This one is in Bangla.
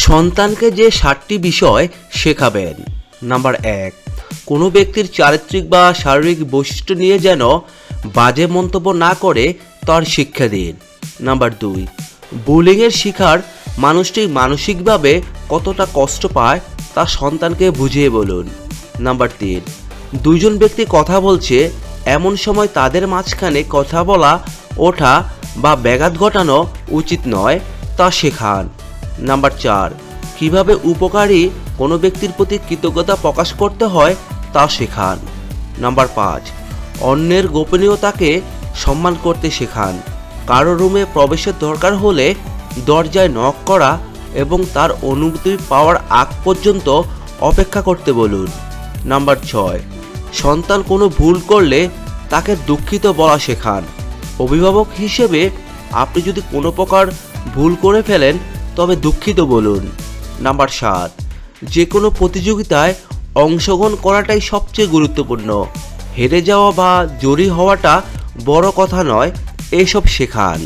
সন্তানকে যে 7টি বিষয় শেখাবেন। নাম্বার 1, কোনো ব্যক্তির চারিত্রিক বা শারীরিক বৈশিষ্ট্য নিয়ে যেন বাজে মন্তব্য না করে তার শিক্ষা দিন। নাম্বার 2, বুলিংয়ের শিকার মানুষটি মানসিকভাবে কতটা কষ্ট পায় তা সন্তানকে বুঝিয়ে বলুন। নাম্বার 3, দুইজন ব্যক্তি কথা বলছে, এমন সময় তাদের মাঝখানে কথা বলা, ওঠা বা ব্যাঘাত ঘটানো উচিত নয়, তা শেখান। নাম্বার 4, কিভাবে উপকারী কোনো ব্যক্তির প্রতি কৃতজ্ঞতা প্রকাশ করতে হয় তা শেখান। নাম্বার 5, অন্যের গোপনীয়তাকে সম্মান করতে শেখান। কারো রুমে প্রবেশের দরকার হলে দরজায় নক করা এবং তার অনুমতি পাওয়ার আগ পর্যন্ত অপেক্ষা করতে বলুন। নাম্বার 6, সন্তান কোনো ভুল করলে তাকে দুঃখিত বলা শেখান। অভিভাবক হিসেবে আপনি যদি কোনো প্রকার ভুল করে ফেলেন তবে দুঃখিত বলুন। নাম্বার 7, যে কোনো প্রতিযোগিতায় অংশগ্রহণ করাটাই সবচেয়ে গুরুত্বপূর্ণ। হেরে যাওয়া বা জয়ী হওয়াটা বড় কথা নয়, এসব শেখান।